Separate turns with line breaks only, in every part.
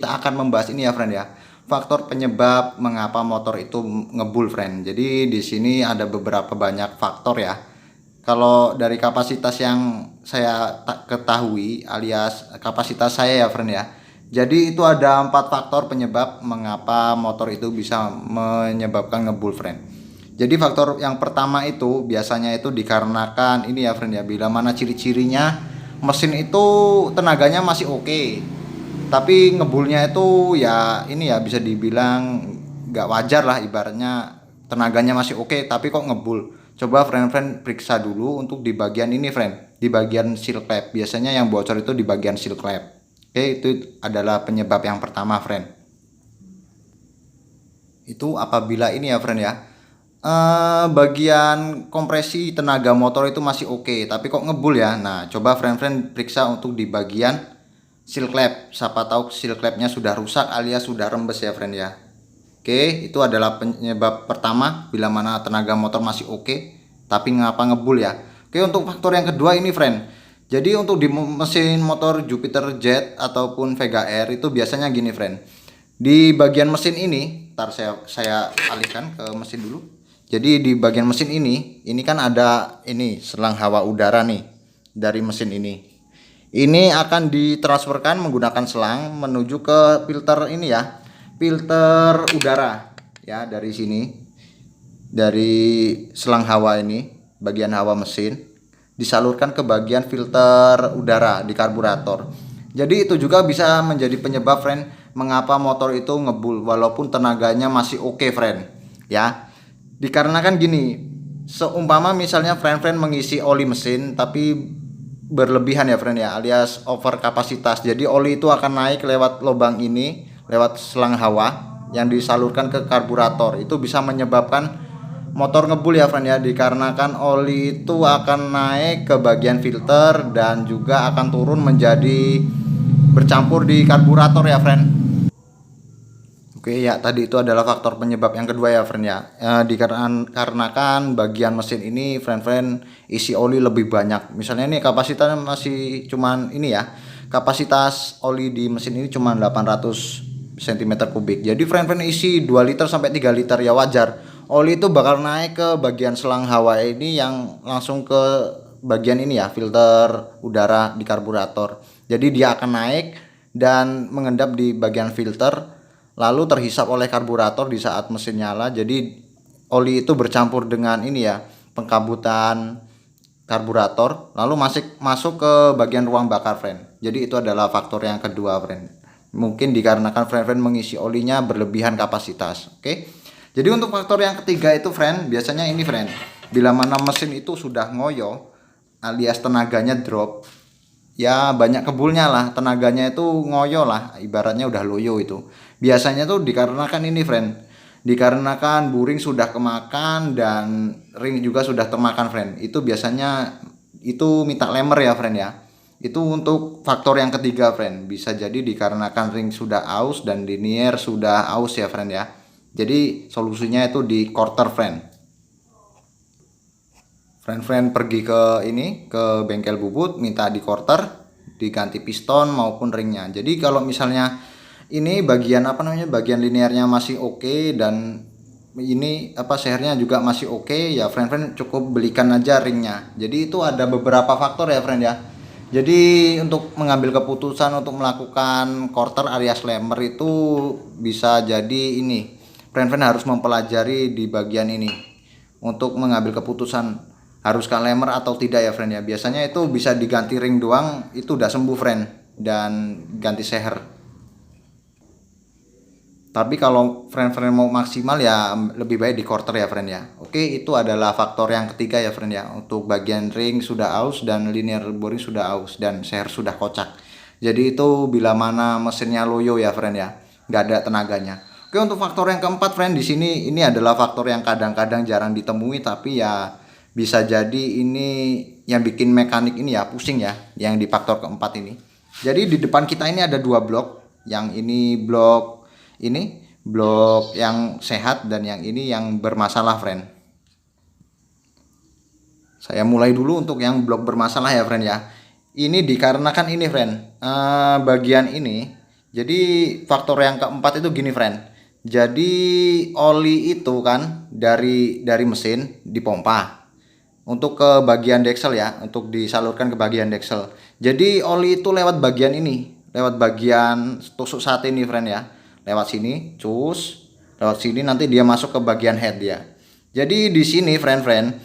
kita akan membahas ini ya friend ya, faktor penyebab mengapa motor itu ngebul friend. Jadi di sini ada beberapa banyak faktor ya. Kalau dari kapasitas yang saya ketahui alias kapasitas saya ya friend ya. Jadi itu ada 4 faktor penyebab mengapa motor itu bisa menyebabkan ngebul friend. Jadi faktor yang pertama itu biasanya itu dikarenakan ini ya friend ya, bila mana ciri-cirinya mesin itu tenaganya masih oke, tapi ngebulnya itu ya ini ya bisa dibilang nggak wajar lah, ibaratnya tenaganya masih oke tapi kok ngebul. Coba friend-friend periksa dulu untuk di bagian ini friend, di bagian seal clap. Biasanya yang bocor itu di bagian seal clap. Oke, itu adalah penyebab yang pertama friend. Itu apabila ini ya friend ya, bagian kompresi tenaga motor itu masih oke tapi kok ngebul ya. Nah coba friend-friend periksa untuk di bagian seal clap, siapa tahu seal clapnya sudah rusak alias sudah rembes ya friend ya. Oke, itu adalah penyebab pertama bila mana tenaga motor masih oke tapi ngapa ngebul ya. Oke, untuk faktor yang kedua ini friend, jadi untuk di mesin motor Jupiter Jet ataupun Vega R itu biasanya gini friend, di bagian mesin ini, ntar saya alihkan ke mesin dulu. Jadi di bagian mesin ini kan ada ini selang hawa udara nih dari mesin ini. Ini akan ditransferkan menggunakan selang menuju ke filter ini ya, filter udara ya, dari sini, dari selang hawa ini, bagian hawa mesin disalurkan ke bagian filter udara di karburator. Jadi itu juga bisa menjadi penyebab friend mengapa motor itu ngebul walaupun tenaganya masih oke friend ya. Dikarenakan gini, seumpama misalnya friend-friend mengisi oli mesin tapi berlebihan ya friend ya, alias over kapasitas. Jadi oli itu akan naik lewat lubang ini, lewat selang hawa yang disalurkan ke karburator. Itu bisa menyebabkan motor ngebul ya friend ya, dikarenakan oli itu akan naik ke bagian filter dan juga akan turun menjadi bercampur di karburator ya friend. Oke ya, tadi itu adalah faktor penyebab yang kedua ya friend ya. Dikarenakan bagian mesin ini friend-friend isi oli lebih banyak. Misalnya ini kapasitasnya masih cuman ini ya, kapasitas oli di mesin ini cuma 800 cm3. Jadi friend-friend isi 2 liter sampai 3 liter ya wajar. Oli itu bakal naik ke bagian selang hawa ini yang langsung ke bagian ini ya, filter udara di karburator. Jadi dia akan naik dan mengendap di bagian filter, lalu terhisap oleh karburator di saat mesin nyala. Jadi oli itu bercampur dengan ini ya, pengkabutan karburator, lalu masuk ke bagian ruang bakar friend. Jadi itu adalah faktor yang kedua friend, mungkin dikarenakan friend mengisi olinya berlebihan kapasitas. Oke, jadi untuk faktor yang ketiga itu friend, biasanya ini friend, bila mana mesin itu sudah ngoyo alias tenaganya drop ya, banyak kebulnya lah, tenaganya itu ngoyo lah, ibaratnya udah loyo. Itu biasanya tuh dikarenakan ini friend, dikarenakan buring sudah kemakan dan ring juga sudah termakan friend. Itu biasanya itu minta lemer ya friend ya. Itu untuk faktor yang ketiga friend, bisa jadi dikarenakan ring sudah aus dan linier sudah aus ya friend ya. Jadi solusinya itu di quarter friend. Friend pergi ke ini, ke bengkel bubut, minta di quarter, diganti piston maupun ringnya. Jadi kalau misalnya ini bagian apa namanya, bagian linearnya masih oke dan ini apa sehernya juga masih oke ya friend cukup belikan aja ringnya. Jadi itu ada beberapa faktor ya friend ya. Jadi untuk mengambil keputusan untuk melakukan quarter alias lemer itu bisa jadi ini, friend harus mempelajari di bagian ini untuk mengambil keputusan haruskah lemer atau tidak ya friend ya. Biasanya itu bisa diganti ring doang itu udah sembuh friend, dan ganti seher. Tapi kalau friend mau maksimal ya lebih baik di quarter ya friend ya. Oke, itu adalah faktor yang ketiga ya friend ya. Untuk bagian ring sudah aus dan linear boring sudah aus dan seher sudah kocak. Jadi itu bila mana mesinnya loyo ya friend ya, nggak ada tenaganya. Oke, untuk faktor yang keempat friend, di sini ini adalah faktor yang kadang-kadang jarang ditemui tapi ya bisa jadi ini yang bikin mekanik ini ya pusing ya, yang di faktor keempat ini. Jadi di depan kita ini ada 2 blok, yang ini blok yang sehat dan yang ini yang bermasalah friend. Saya mulai dulu untuk yang blok bermasalah ya friend ya. Ini dikarenakan ini friend, bagian ini Jadi faktor yang keempat itu gini friend. Jadi oli itu kan dari mesin dipompa untuk ke bagian deksel ya, untuk disalurkan ke bagian deksel. Jadi oli itu lewat bagian ini, lewat bagian tusuk sate ini friend ya. Lewat sini, cus, lewat sini nanti dia masuk ke bagian head ya. Jadi di sini friend-friend,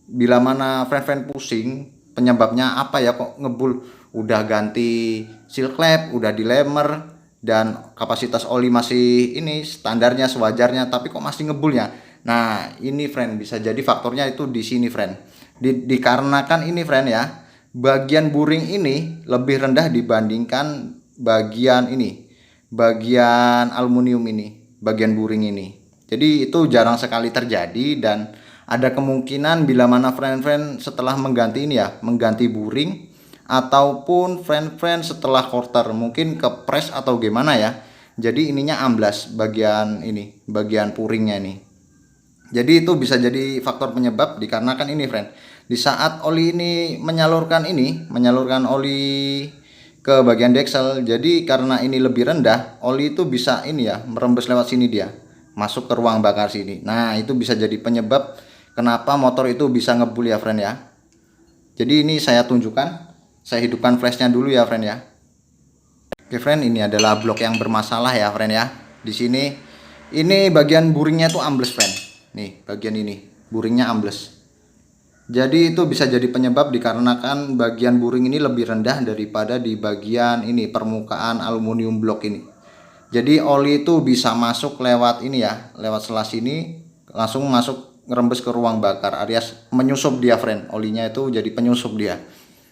bila mana friend-friend pusing, penyebabnya apa ya kok ngebul, udah ganti seal clamp, udah dilemer dan kapasitas oli masih ini standarnya sewajarnya tapi kok masih ngebulnya. Nah, ini friend bisa jadi faktornya itu di sini friend. Dikarenakan ini friend ya, bagian buring ini lebih rendah dibandingkan bagian ini, bagian aluminium ini, bagian buring ini. Jadi itu jarang sekali terjadi dan ada kemungkinan bila mana friend-friend setelah mengganti ini ya, mengganti buring ataupun friend-friend setelah quarter mungkin kepres atau gimana ya. Jadi ininya amblas bagian ini, bagian puringnya ini. Jadi itu bisa jadi faktor penyebab dikarenakan ini friend. Di saat oli ini menyalurkan oli ke bagian deksel. Jadi karena ini lebih rendah, oli itu bisa ini ya, merembes lewat sini dia, masuk ke ruang bakar sini. Nah, itu bisa jadi penyebab kenapa motor itu bisa ngebul ya friend ya. Jadi ini saya tunjukkan, saya hidupkan flashnya dulu ya friend ya. Oke friend, ini adalah blok yang bermasalah ya friend ya. Di sini ini bagian buringnya tuh ambles friend. Nih bagian ini buringnya ambles. Jadi itu bisa jadi penyebab dikarenakan bagian buring ini lebih rendah daripada di bagian ini permukaan aluminium blok ini. Jadi oli itu bisa masuk lewat ini ya, lewat sela sini langsung masuk ngerembes ke ruang bakar alias menyusup dia friend. Olinya itu jadi penyusup dia.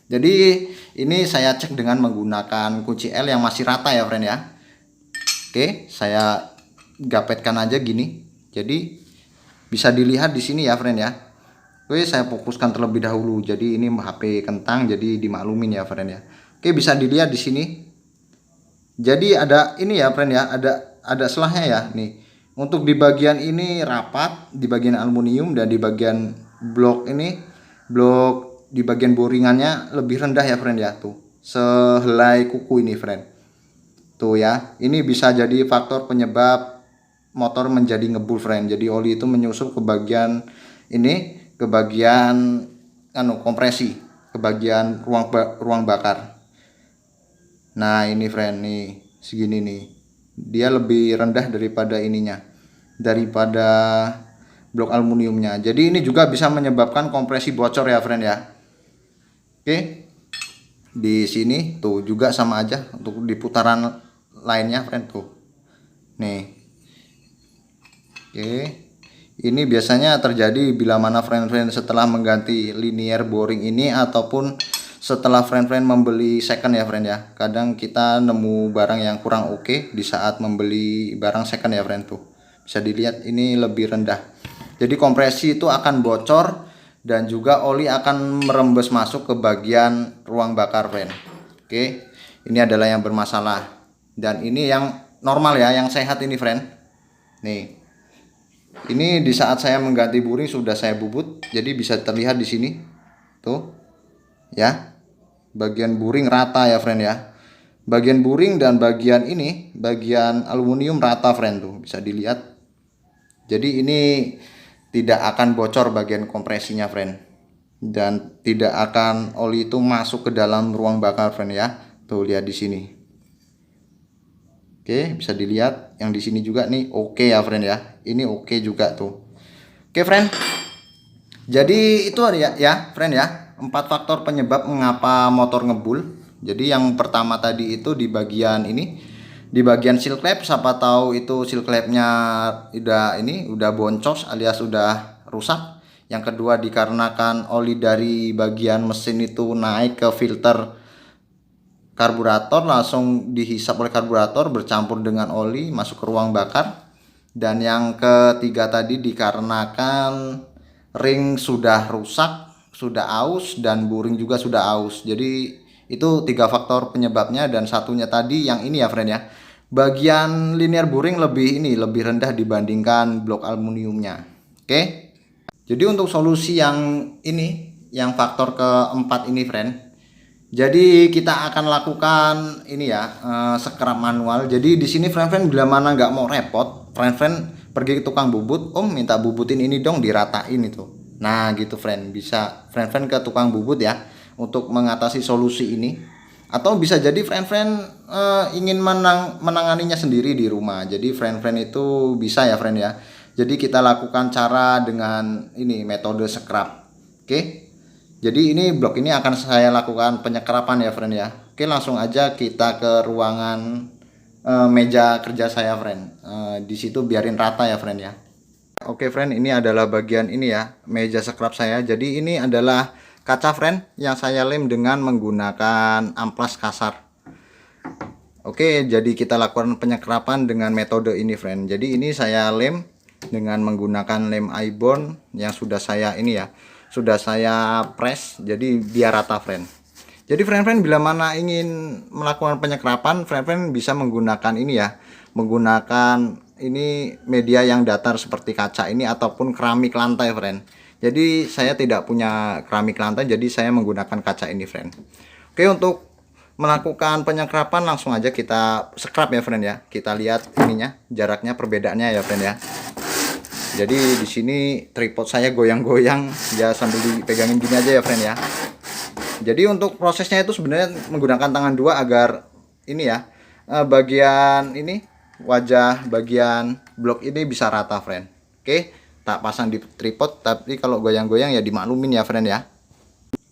Jadi ini saya cek dengan menggunakan kunci L yang masih rata ya friend ya. Oke, saya gapetkan aja gini. Jadi bisa dilihat di sini ya friend ya. Oke, saya fokuskan terlebih dahulu. Jadi ini HP kentang, jadi dimaklumin ya friend ya. Oke, bisa dilihat di sini. Jadi ada ini ya friend ya, ada selahnya ya nih. Untuk di bagian ini rapat, di bagian aluminium dan di bagian blok ini, blok di bagian boringannya lebih rendah ya friend ya tuh. Sehelai kuku ini friend. Tuh ya, ini bisa jadi faktor penyebab motor menjadi ngebul friend. Jadi oli itu menyusup ke bagian ini, ke bagian kompresi, ke bagian ruang bakar. Nah ini friend nih segini nih, dia lebih rendah daripada ininya, daripada blok aluminiumnya. Jadi ini juga bisa menyebabkan kompresi bocor ya friend ya. Oke, di sini tuh juga sama aja untuk di putaran lainnya friend tuh. Nih, oke, ini biasanya terjadi bila mana friend-friend setelah mengganti linear boring ini ataupun setelah friend-friend membeli second ya friend ya. Kadang kita nemu barang yang kurang oke di saat membeli barang second ya friend tuh. Bisa dilihat ini lebih rendah. Jadi kompresi itu akan bocor dan juga oli akan merembes masuk ke bagian ruang bakar friend. Oke, ini adalah yang bermasalah dan ini yang normal ya, yang sehat ini friend. Nih, ini di saat saya mengganti buring sudah saya bubut, jadi bisa terlihat di sini tuh ya, bagian buring rata ya friend ya. Bagian buring dan bagian ini, bagian aluminium rata friend tuh, bisa dilihat. Jadi ini tidak akan bocor bagian kompresinya friend, dan tidak akan oli itu masuk ke dalam ruang bakar friend ya. Tuh lihat di sini. Oke, bisa dilihat yang di sini juga nih oke ya friend ya. Ini oke juga tuh. Oke friend. Jadi itu ya friend ya, 4 faktor penyebab mengapa motor ngebul. Jadi yang pertama tadi itu di bagian ini, di bagian seal clamp. Siapa tahu itu seal clampnya udah boncos alias udah rusak. Yang kedua dikarenakan oli dari bagian mesin itu naik ke filter karburator, langsung dihisap oleh karburator bercampur dengan oli masuk ke ruang bakar. Dan yang ketiga tadi dikarenakan ring sudah rusak, sudah aus, dan buring juga sudah aus. Jadi itu 3 faktor penyebabnya. Dan satunya tadi yang ini ya friend ya, bagian linear buring lebih rendah dibandingkan blok aluminiumnya. Oke, jadi untuk solusi yang ini, yang faktor keempat ini friend, Jadi kita akan lakukan ini ya, scrub manual. Jadi di sini friend-friend bila mana nggak mau repot, friend-friend pergi ke tukang bubut, om minta bubutin ini dong, diratain itu. Nah gitu friend, bisa friend-friend ke tukang bubut ya untuk mengatasi solusi ini. Atau bisa jadi friend-friend ingin menanganinya sendiri di rumah. Jadi friend-friend itu bisa ya friend ya. Jadi kita lakukan cara dengan ini metode scrub. Oke. Jadi ini blok ini akan saya lakukan penyekrapan ya friend ya. Oke, langsung aja kita ke ruangan meja kerja saya friend. Di situ biarin rata ya friend ya. Oke friend, ini adalah bagian ini ya, meja scrub saya. Jadi ini adalah kaca friend yang saya lem dengan menggunakan amplas kasar. Oke, jadi kita lakukan penyekrapan dengan metode ini friend. Jadi ini saya lem dengan menggunakan lem ibon yang sudah saya ini ya, sudah saya press, jadi biar rata friend. Jadi friend-friend bila mana ingin melakukan penyekrapan, friend-friend bisa menggunakan ini ya, menggunakan ini media yang datar seperti kaca ini ataupun keramik lantai friend. Jadi saya tidak punya keramik lantai, jadi saya menggunakan kaca ini friend. Oke, untuk melakukan penyekrapan langsung aja kita scrub ya friend ya. Kita lihat ininya, jaraknya, perbedaannya ya friend ya. Jadi di sini tripod saya goyang-goyang ya, sambil dipegangin gini aja ya friend ya. Jadi untuk prosesnya itu sebenarnya menggunakan tangan dua agar ini ya, bagian ini wajah bagian blok ini bisa rata friend. Oke, tak pasang di tripod, tapi kalau goyang-goyang ya dimaklumin ya friend ya.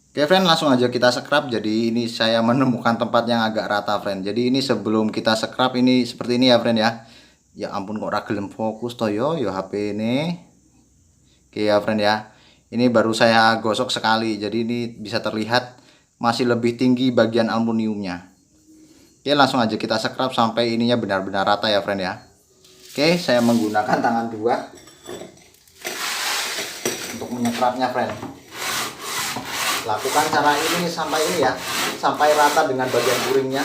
Oke friend, langsung aja kita scrub. Jadi ini saya menemukan tempat yang agak rata friend. Jadi ini sebelum kita scrub ini seperti ini ya friend ya. Ya ampun kok ragilem fokus toh yo HP ini. Oke ya friend ya. Ini baru saya gosok sekali. Jadi ini bisa terlihat masih lebih tinggi bagian aluminiumnya. Oke, langsung aja kita scrub sampai ininya benar-benar rata ya friend ya. Oke, saya menggunakan tangan dua untuk menyekrapnya friend. Lakukan cara ini sampai ini ya, sampai rata dengan bagian buringnya.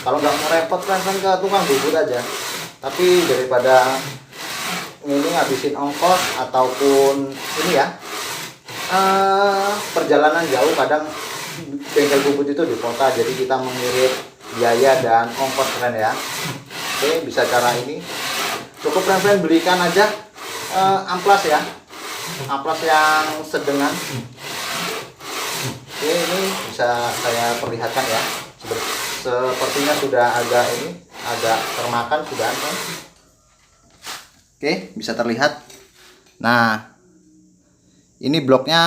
Kalau nggak mau repot friend, ke tukang bubut aja. Tapi daripada ini ngabisin ongkos ataupun ini ya, perjalanan jauh, kadang bengkel bubut itu di kota, jadi kita mengirit biaya dan ongkos friend ya. Oke, bisa cara ini. Cukup friend belikan aja amplas ya, amplas yang sedengan. Oke, ini bisa saya perlihatkan ya. Sepertinya sudah agak ini, agak termakan sudah kan. Oke, bisa terlihat. Nah, ini bloknya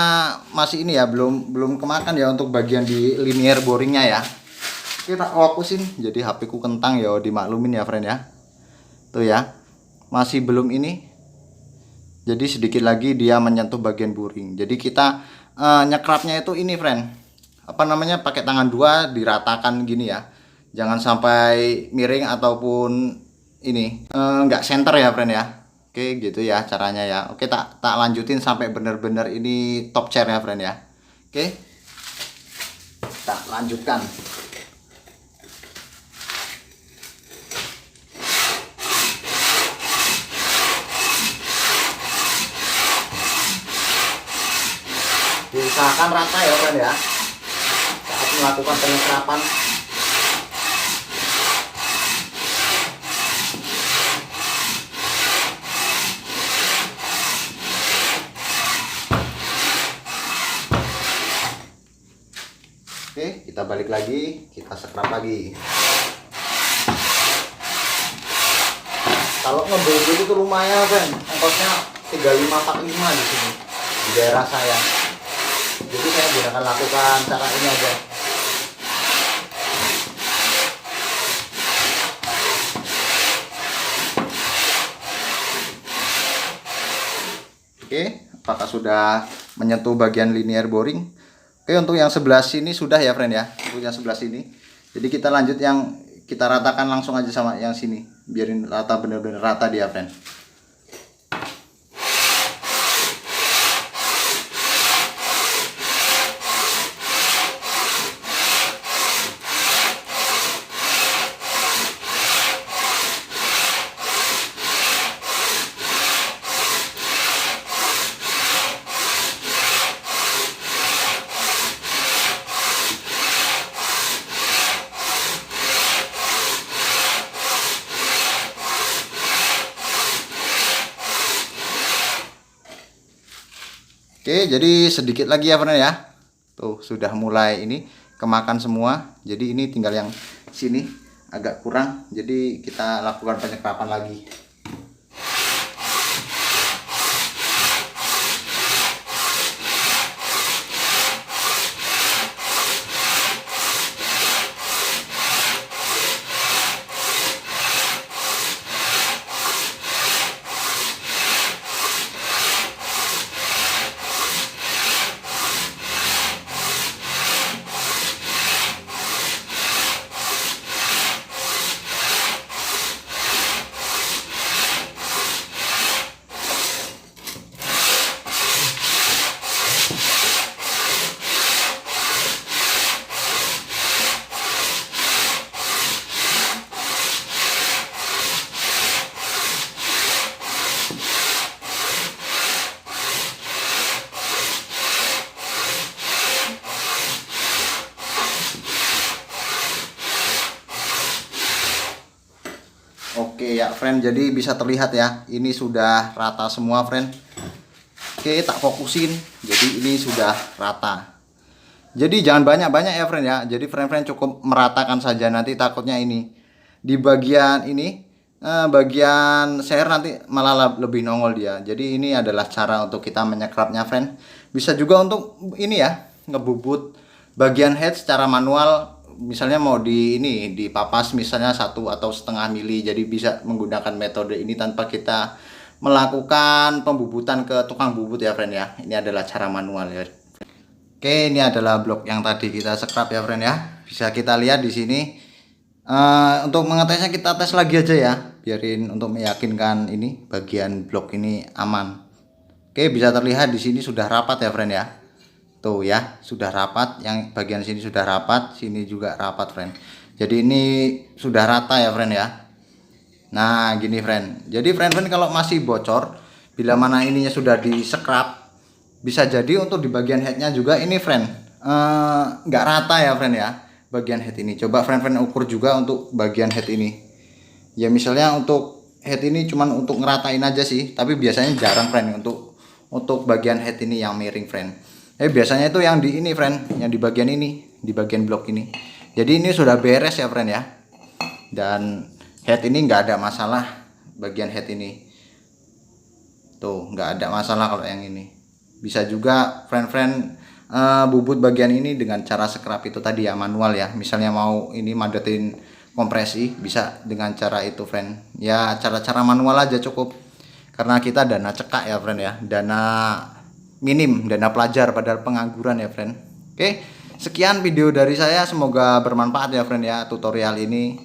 masih ini ya, belum kemakan ya untuk bagian di linear boringnya ya. Kita fokusin, jadi HP ku kentang ya, dimaklumin ya friend ya. Tuh ya, masih belum ini. Jadi sedikit lagi dia menyentuh bagian boring. Jadi kita nyekrapnya itu ini friend, apa namanya, pakai tangan dua diratakan gini ya. Jangan sampai miring ataupun ini nggak center ya friend ya. Oke, gitu ya caranya ya. Oke, tak lanjutin sampai benar-benar ini top chair ya friend ya. Oke, tak lanjutkan. Diusahakan rata ya friend ya saat melakukan penyekrapan. Oke, kita balik lagi, kita scrub lagi. Kalau ngebubut itu lumayan friend, ongkosnya 35-45 di sini di daerah saya. Jadi saya gunakan lakukan cara ini aja. Oke, apakah sudah menyentuh bagian linear boring? Oke, untuk yang sebelah sini sudah ya friend ya, untuk yang sebelah sini. Jadi kita lanjut yang kita ratakan langsung aja sama yang sini, biarin rata, bener-bener rata dia friend. Oke, jadi sedikit lagi ya friend ya. Tuh sudah mulai ini kemakan semua. Jadi ini tinggal yang sini agak kurang. Jadi kita lakukan penyekrapan lagi. Oke ya friend, jadi bisa terlihat ya, ini sudah rata semua friend. Oke, tak fokusin. Jadi ini sudah rata. Jadi jangan banyak-banyak ya friend ya. Jadi friend-friend cukup meratakan saja, nanti takutnya ini di bagian ini bagian share nanti malah lebih nongol dia. Jadi ini adalah cara untuk kita menyekrapnya friend. Bisa juga untuk ini ya, ngebubut bagian head secara manual. Misalnya mau di ini dipapas misalnya 1,5 mili, jadi bisa menggunakan metode ini tanpa kita melakukan pembubutan ke tukang bubut ya friend ya. Ini adalah cara manual ya. Oke, ini adalah blok yang tadi kita scrap ya friend ya. Bisa kita lihat di sini. Untuk mengetesnya kita tes lagi aja ya, biarin untuk meyakinkan ini bagian blok ini aman. Oke, bisa terlihat di sini sudah rapat ya friend ya. Tuh ya, sudah rapat, yang bagian sini sudah rapat, sini juga rapat friend. Jadi ini sudah rata ya friend ya. Nah gini friend, jadi friend kalau masih bocor, bila mana ininya sudah di scrap, bisa jadi untuk di bagian headnya juga ini friend nggak rata ya friend ya, bagian head ini. Coba friend ukur juga untuk bagian head ini ya. Misalnya untuk head ini cuman untuk ngeratain aja sih, tapi biasanya jarang friend untuk bagian head ini yang miring friend. Biasanya itu yang di ini friend, yang di bagian ini, di bagian blok ini. Jadi ini sudah beres ya friend ya. Dan head ini nggak ada masalah, bagian head ini tuh nggak ada masalah. Kalau yang ini bisa juga friend bubut bagian ini dengan cara scrap itu tadi ya, manual ya. Misalnya mau ini madetin kompresi, bisa dengan cara itu friend ya. Cara-cara manual aja cukup, karena kita dana cekak ya friend ya, dana minim, dana pelajar padahal pengangguran ya friend. Oke, sekian video dari saya, semoga bermanfaat ya friend ya tutorial ini.